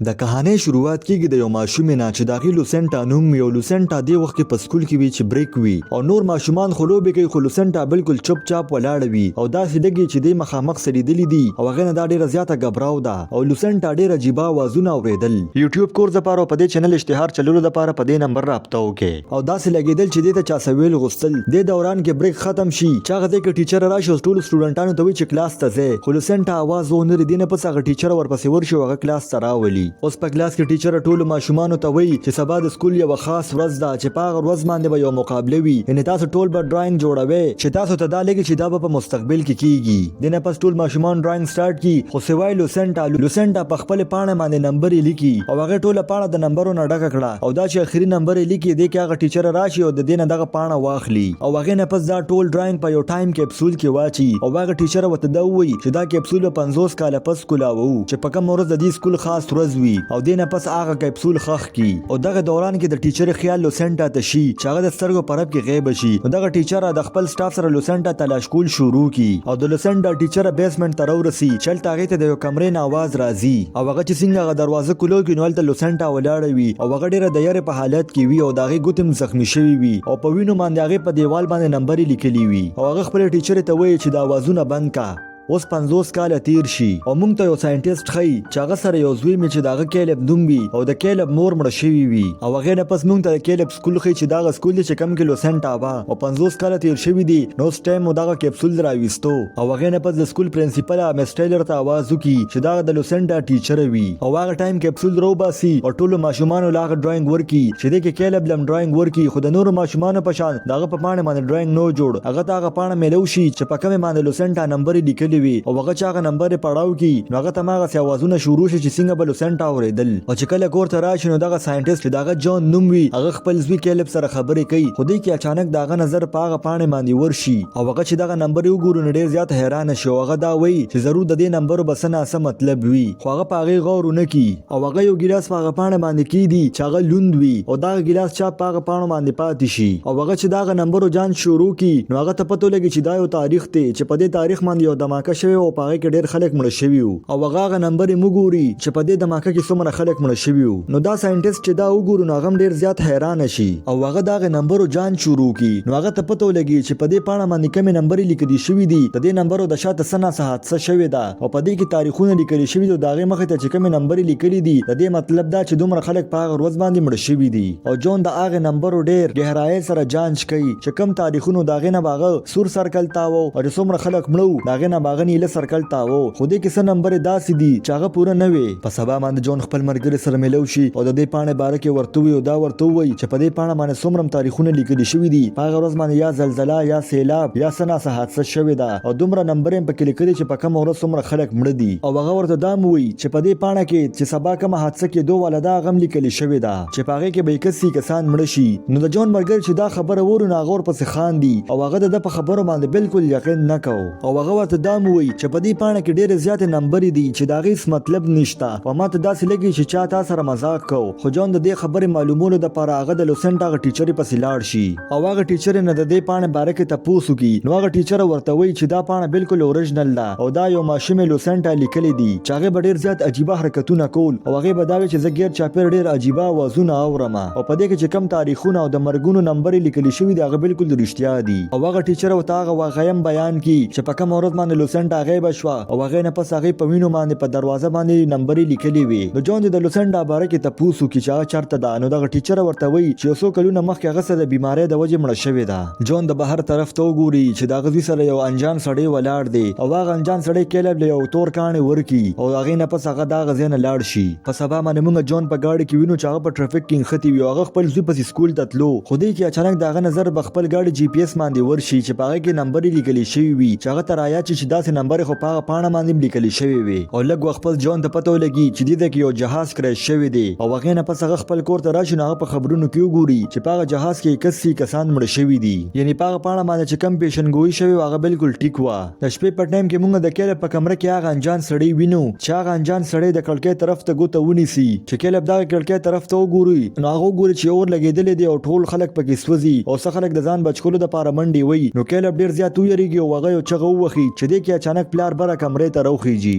د کہانی شروعات کیږي د یو ماشوم نه چې داغي لوسنټا نوم یو لوسنټا دی وخت کې په سکول کې وی چې بریک وی او نور ماشومان خلوبې کوي خو لوسنټا بالکل چپ چاپ ولاړ وي او داسې لګي چې د مخامخ سړي دلی دي او هغه نه دا ډیره زیاته غبراو ده او لوسنټا ډیره عجیبه आवाजونه اوریدل یوټیوب کورس لپاره په دې چینل اشتهار چلولو لپاره په دې نمبر رابطه وکړي او داسې لګیدل چې د چا سویل غوستل د دوران کې بریک ختم شي چې هغه د ټیچر راشي ټول سټوډنټانو ته وی چې کلاس ته ځي خو لوسنټا आवाज ونه دینه په څنګه ټیچر ورپسې ورشي هغه کلاس ته راولي اوس په کلاس ټیچر ټول ماشومان ته وایي چې سبا د سکول یو خاص ورځ ده چې په ورځ باندې به یو مقابله وي ان تاسو ټول به ډراینګ جوړوي چې تاسو ته دا لګي چې دا په مستقبل کې کیږي دنه پس ټول ماشومان ډراینګ سٹارټ کی خو سوای لوسنټا په خپل پاڼه باندې نمبر لیکي او هغه ټول پاڼه د نمبرونو ډکه کړه او دا چې اخري نمبر لیکي د کې هغه ټیچر راشي او د دینه دغه پاڼه واخلي او هغه نه پس دا ټول ډراینګ په یو ټایم کیپسول کې واچي او هغه ټیچر وته دا وایي چې دا کیپسول 50 کال پس کولاو چې په کوم ورځ د دې سکول خاص ورځ وي او دینه پس هغه کیپسول خخ کی او دغه دوران کې د ټیچر خیال لوسنټا ته شي چې هغه د سترګو پرب کې غیب شي نو دغه ټیچر د خپل سټاف سره لوسنټا تلاش کول شروع کی او د لوسنټا ټیچر بیسمنت ته ورسي چلته هغه ته د یو کمرې نه आवाज راځي او هغه چې څنګه هغه دروازه کولو کې نو د لوسنټا ولاړ وي او هغه ډیره د یاره په حالت کې وي او دغه ګوتم زخمی شوی وي او په وینو باندې هغه په دیوال باندې نمبر لیکلی وي او هغه خپل ټیچر ته وایي چې د आवाजونه بند کا اوس 50 کال تیر شي او موږ ته یو ساينټیست خي چې هغه سره یو زوی می چې داغه کېلب دوم وي او د کېلب مور مړ شوی وي او هغه نه پس موږ ته کېلب سکول خي چې داغه سکول چې کم کې لوسنټا وا او 50 کال تیر شوی دي نو سټیم داغه کیپسول راويستو او هغه نه پس د سکول پرنسپل مستیلر ته आवाज وکي چې داغه د لوسنټا ټیچر وي او هغه ټایم کیپسول رو باسي او ټول ماشومان لاغه ډراینګ ورکي چې د کېلب لم ډراینګ ورکي خو د نور ماشومان په شان داغه په پاڼه باندې ډراینګ نو جوړ هغه داغه پاڼه ملو شي چې په کومه باندې لوسنټا نمبر لیکلی وي او هغه هغه نمبر پړاو کی نو هغه تماغه سی आवाजونه شروع شي چې څنګه بل لوسنټا اوریدل او چې کله کور ته راشي نو دغه ساينټیست دغه جون نوم وی هغه خپل زوی کېلب سره خبرې کوي خو دې کې اچانک دغه نظر پاغه پاڼه باندې ورشي او هغه چې دغه نمبر وګورو نو ډیر زیات حیران شي او هغه دا وایي چې ضرور د دې نمبر بسنه څه مطلب وي خو هغه پاغه غور نه کی او هغه یو ګلاس پاغه پاڼه باندې کی دي چې هغه لوند وي او دغه ګلاس چا پاغه پاڼه باندې پاتې شي او هغه چې دغه نمبر جان شروع کی نو هغه ته پته لګي چې دا یو تاریخ دی چې په دې تاریخ باندې یو دماکه شوی او پاغه کې ډیر خلک مړ شوی او هغه نمبر موګوري چې په دې دماکه کې څومره خلک مړ شوی نو دا ساينټیست چې دا وګورو نو هغه ډیر زیات حیران شي او هغه دغه نمبر جان شروع کی نو هغه ته پته لګي چې په دې پاڼه باندې کوم نمبر لیکل شوی دی د دې نمبر د شاته سنه حادثه شوی دا او په دې کې تاریخونه لیکل شوی دی دغه مخه ته چې کوم نمبر لیکل دي د دې مطلب دا چې دومره خلک په هغه ورځ باندې مړ شوی دي او جون د هغه نمبر ډیر گہرای سره جانچ کوي چې کوم تاریخونه دغه نه باغ سور سرکل تاو او څومره خلک مړو دغه نه باغ نه له سرکل تاو خو دې کې نمبر داسې دي چې هغه پوره نه وي په سبا باندې جون خپل مرګري سره ملو شي او د دې پاڼه باره کې ورته وي او دا ورته وي چې په دې پاڼه باندې څومره تاریخونه لیکل شوی دي هغه ورځ باندې یا زلزلہ یا سیلاب یا سنا حادثه شوی ده او دومره نمبر په کې لیکلي چې په کوم ورځ څومره خلک مړ دي او هغه ورته دا وي چې په دې پاڼه کې چې سبا کوم حادثه کې دوه ولدا غم لیکل شوی ده چې په هغه کې به کسي کسان مړ شي نو د جون مرګر چې دا خبره ورونه غور پس خان دي او هغه د په خبرو باندې بالکل یقین نکاو او هغه ورته دا وي چې په دې پاڼه کې ډېر زیات نمبر دي چې دا غیس مطلب نشته او ماته داسې لګي چې چا تاسو سره مزاق کو خو جون د دې خبرې معلومولو د پر هغه د لوسنټا ټیچر په لاړ شي او هغه ټیچر نه د دې پاڼه باره کې تاسو کی نو هغه ټیچر ورته وایي چې دا پاڼه بالکل اوریجنل ده او دا یو ماشوم لوسنټا لیکلي دي چې هغه ډیر زیات عجیبه حرکتونه کول او هغه بداوي چې زګیر چاپیر ډیر عجیبه आवाजونه اورم او په دې کې چې کم تاریخونه او د مرګونو نمبر لیکل شوی دی هغه بالکل رښتیا دي او هغه ټیچر وته هغه واقعیم بیان کی چې په کوم ورځ باندې لوسنټا غیب شو او هغه نه پس هغه په وینو باندې په دروازه باندې نمبر لیکلی وي نو جون د لوسنټا باره کې تاسو کی چې چرته ده نو دغه ټیچر ورته وایي چې اوسو کلونه مخکې هغه سره د بیماری د وجې مړ شوی ده جون د بهر طرف ته وګوري چې دا غزي سره یو انجان سړی ولاړ دی او هغه انجان سړی کېلب له یو تور کانه ورکی او هغه نه پس هغه دا غزنه لاړ شي په سبا باندې موږ جون په گاډي کې وینو چې هغه په ټریفیک کې ختی وي هغه خپل زوی په سکول ته تلو خو دې کې اچانک دغه نظر بخپل گاډي جی پی ایس باندې ورشي چې په هغه کې نمبر لیکل شوی وي چې هغه تر آیا چې داسې نمبر خو په پاڼه باندې لیکل شوی وي او لږ وخت پس جون ته پته لګي چې دې کې یو جهاز کریش شوی دی او هغه نه پس هغه خپل کور ته راشي هغه په خبرونو کې وګوري چې په جهاز کې 81 کسان مړ شوی دي یعنی په پاڼه باندې چې کم پیشنګوئی شوی هغه بالکل ټیک و د شپې په ټایم کې موږ د کېلب په کمره کې هغه انجان سړی وینو چې هغه انجان سړی د کړکۍ طرف ته ګوته ونیسي چې کېلب دا کړکۍ طرف ته وګوري نو هغه ګوري چې اور لګیدل دي او ټول خلک پکې سوځي او څه خلک د ځان بچکولو د پاره منډي وي نو کېلب ډیر زیات ویریږي او هغه یو چغه وخی چې د کې اچانک پلار بره کمرې ته راوخیږي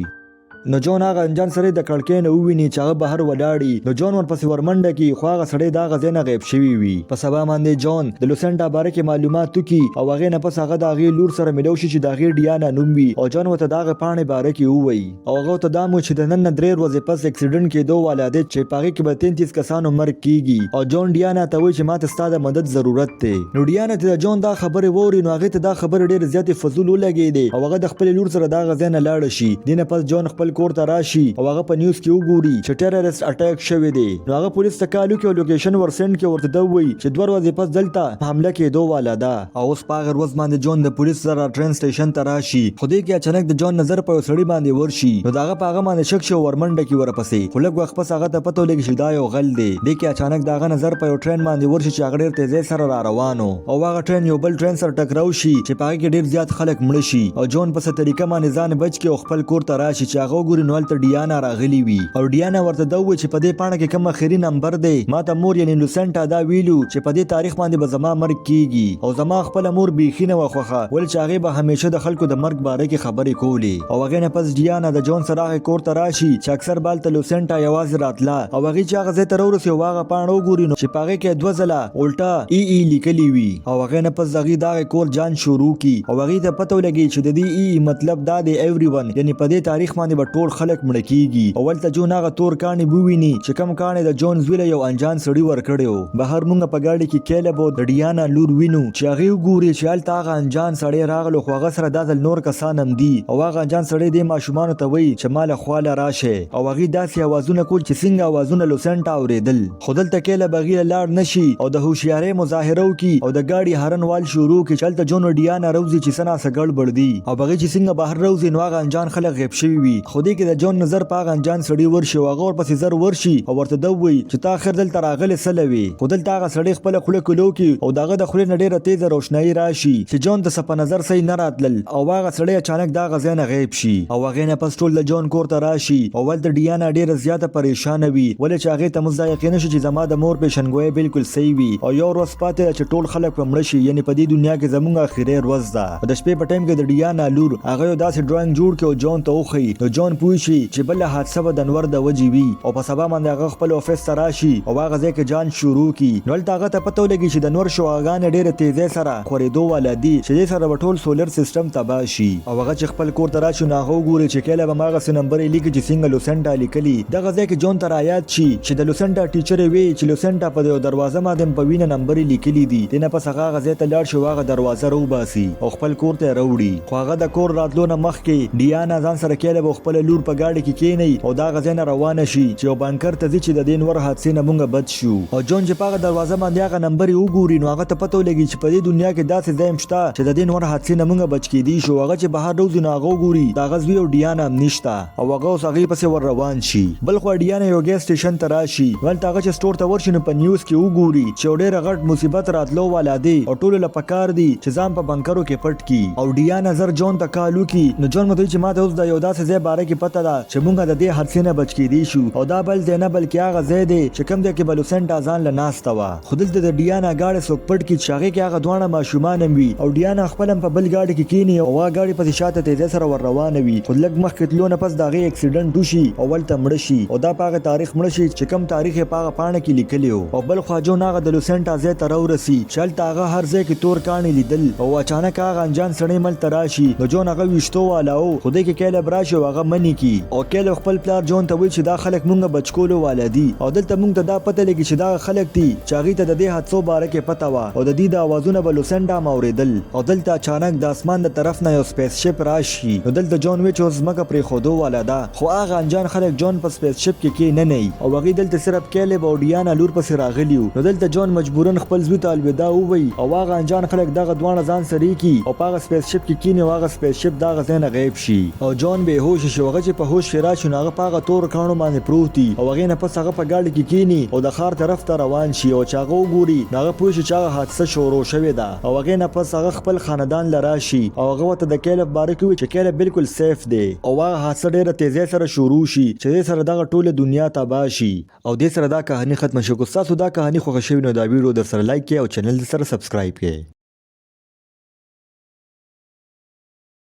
نو جون هغه انجان سره د کړکۍ نه وویني چې هغه بهر ولاړی. نو جون ورپسې ورمنډه کی خو هغه سړی دا غزې نه غیب شوی وي. په سبا باندې جون د لوسنټا باره کې معلومات وکي او هغه نه پس هغه د هغې لور سره ملو شي چې د هغې ډیانا نوم وي او جون ورته د هغې پاڼې باره کې ووایي او هغه ورته دا چې د نن نه 3 ورځې پس اکسیډنټ کېدو والا دی چې په هغې کې به 33 کسانو مرګ کیږي. او جون ډیانا ته وایي چې ما ته ستا د مدد ضرورت دی. نو ډیانا ته د جون دا خبرې واوري نو هغې ته دا خبرې ډېرې زیاتې فضول ولګېدې او هغه د خپلې لور سره دا غځای نه لاړه شي. دې نه پس جون خپل کور ته راشي او هغه په نیوز کې وګوري چې ټیرریسټ اټیک شوی دی. نو هغه پولیس ته کال وکړي او لوکیشن ورسنډ کړي ورته دا ووایي چې 2 ورځې پس دلته حمله کېدو والا ده. او اوس په هغه ورځ باندې جون د پولیس سره ټرین سټیشن ته راشي. خو دې کې اچانک د جون نظر په یو سړي باندې ورشي. نو د هغه په هغه باندې شک شو ورمنډه کې ورپسې. خو لږ وخت پس هغه ته پته ولګي چې دا یو غل دی. دې کې اچانک د هغه نظر په یو ټرین باندې ورشي چې هغه ډېر تیزۍ سره را روانو او هغه ټرین یو بل ټرین سره ټکراو شي چې په هغې کې ډېر زیات خلک مړه شي. او جون په څه طریقه باندې ځان بچ کړي او خپل کور ته راشي چې هغه وګوري نو هلته ډیانا راغلي وي. او ډیانا ورته دا ووایي چې په دې پاڼه کې کوم اخري نمبر دی ما ته مور یعنې لوسنټا دا ویلو چې په دې تاریخ باندې به زما مرګ کیږي. او زما خپله مور بیخي نه وه خوښه ولې چې هغې به همیشه د خلکو د مرګ باره کې خبرې کولې. او هغې نه پس ډیانا د جون سره هغې کور ته راشي چې اکثر به هلته لوسنټا یوازې راتله او هغې چې هغه ځای ته راورسي او هغه پاڼه وګوري نو چې په هغې کې 2 ځله الټا ای لیکلي وي. او هغې نه پس د هغې د هغې کور جان شروع کي او هغې ته پته ولګي چې د دې ای مطلب دا دی ایوری ون یعنې په دې تاریخ باندې به ټول خلک مړه کیږي. او هلته جون هغه تور کاڼي وویني چې کوم کاڼي د جون زوی له یو انجان سړي ورکړی و. بهر موږ په ګاډي کې کیلب او د ډیانا لور وینو چې هغې وګوري چې هلته هغه انجان سړی راغلو خو هغه سره دا ځل نور کسان هم دي. او هغه انجان سړی دې ماشومانو ته وایي چې ما له خواله راشه او هغې داسې اوازونه کول چې څنګه اوازونه لوسنټا اورېدل. خو دلته کیلب هغې له لاړ نشي او د هوښیارۍ مظاهره وکړي او د ګاډي هارن وال شروع کړي چې هلته جون او ډیانا روځي چې څه ناڅه ګډوډ دي. او هغې چې څنګه بهر روځي نو هغه انجان خلک غیب شوي وي. خو دې کې د جون نظر په هغه انجان سړي ورشي او هغه ورپسې زر ورشي او ورته دا ووایي چې تا آخر دلته راغلې څه لوي. خو دلته هغه سړی خپله خوله کلو کړي او د هغه د خولې نه ډېره تیزه روشنایي راشي چې جون ته څه په نظر صحیح نه راتلل او هغه سړی اچانک دا هغه ځای نه غیب شي. او هغې نه پس ټول د جون کور ته راشي او هلته ډیانا ډېره زیاته پریشانه وي ولې چې هغې ته موږ دا یقین شي چې زما د مور پیشنګویي بالکل صحیح وي او یو ورځ پاتې ده چې ټول خلک به مړه شي یعنې په دې دنیا کې زموږ اخري ورځ ده. د شپې په ټایم کې د ډیانا لور هغه یو داسې ډرایینګ جوړ کړي او جون ته وښیي نو جون پوه شي چې بله حادثه به د انور د وجې وي. او په سبا باندې هغه خپل افیس ته راشي او هغه ځای کې جان شروع کړي. نو هلته هغه ته پته ولګي چې د انور شعاګانې ډېرې تیزۍ سره خورېدو والا دي چې دې سره به ټول سولر سیسټم تباه شي. او هغه چې خپل کور ته راشي نو هغه وګوري چې کله به هماغسې نمبر یې لیکي چې څنګه لوسنټا لیکلي. دغه ځای کې جون ته رایاد شي چې د لوسنټا ټیچر یې وایي چې لوسنټا په یو دروازه باندې په وینه نمبر یې لیکلي دي. دې نه پس هغه هغه ځای ته لاړ شي او هغه دروازه راوباسي او خپل کور ته یې راوړي. خو هغه د کور راتلو نه مخکې ډیانا ځان سره کیلب او خپله لور په ګاډي کې کینوي او دا هغه ځای نه روانه شي چې یو بانکر ته ځي چې د دې نور حادثې نه موږ بد شو. او جون چې په هغه دروازه باندې هغه نمبر یې وګوري نو هغه ته پته ولګي چې په دې دنیا کې داسې ځای هم شته چې د دې نور حادثې نه موږ بچ کیدی شو. هغه چې بهر روځي نو هغه وګوري د هغه زوی او ډیانا هم نشته او هغه اوس هغې پسې ور روان شي. بل خوا ډیانا یو ګیس سټیشن ته راشي هلته هغه چې سټور ته ورشي نو په نیوز کې وګوري چې یو ډېره غټ مصیبت راتلو والا دی او ټولو له پکار دي چې ځان په بنکرو کې پټ کړي. او ډیانا زر جون ته کال وکړي نو جون مته چې ما ته اوس د یو داسې ځای باره کې پته ده چې موږ د دې حادثې نه بچ کیدی شو او دا بل ځای نه بلکې هغه ځای دی چې کوم ځای کې به لوسنټا ځان له ناسته وه. خو دلته د ډیانا ګاډی څوک پټ کړي چې هغې کې هغه دواړه ماشومان هم وي او ډیانا خپل هم په بل ګاډي کې کیني او هغه ګاډي پسې شاته تیزۍ سره ور روانه وي. خو لږ مخکې تلو نه پس د هغې اکسیډنټ وشي او هلته مړه شي او دا په هغه تاریخ مړه شي چې کوم تاریخ یې په هغه پاڼه کې لیکلی و. او بل خوا جون هغه د لوسنټا ځای ته راورسي چې هلته هغه هر ځای کې تور کاڼي لیدل او اچانک هغه انجان سړی ملته راشي نو جون هغه ویشتو والا و خو دې کې کیلب راشي او هغه مني کی او کیلب خپل پلار جون ته وایي چې دا خلک موږ بچ کولو والا دي او دلته موږ ته دا پته لګي چې دا خلک دي چې هغې ته د دې حادثو باره کې پته وه او د دې د اوازونه به لوسنټا هم اورېدل. او دلته اچانک د اسمان د طرف نه یو سپیس شپ راشي نو دلته جون وایي چې اوس ځمکه پرېښودو والا ده خو هغه انجان خلک جون په سپیس شپ کې کیننئ او هغې دلته صرف کیلب او ډیانا لور پسې راغلي وو. نو دلته جون مجبورا خپل زوی ته الوداع ووایي او هغه انجان خلک دغه دواړه ځان سره کړي او په هغه سپیس شپ کې کیني او هغه سپیس شپ دغه ځای نه غیب شي او جون بې هوشه شي. هغه چې په هوش کې راشي نو هغه په هغه تور کاڼو باندې پروت دي او هغې نه پس هغه په ګاډي کې کیني او د ښار طرف ته روان شي او چې هغه وګوري نو هغه پوه شي چې هغه حادثه شروع شوې ده او هغې نه پس هغه خپل خاندان له راشي او هغه ورته د کیلب باره کې وایي چې کیلب بالکل سیف دی او هغه حادثه ډېره تیزۍ سره شروع شي چې دې سره دغه ټوله دنیا تباه شي. او دې سره دا کهاني ختمه شي. که ستاسو دا کهاني خوښه شوې نو دا ویډیو در سره لایک کړئ او چینل در سره سبسکرایب کړئ.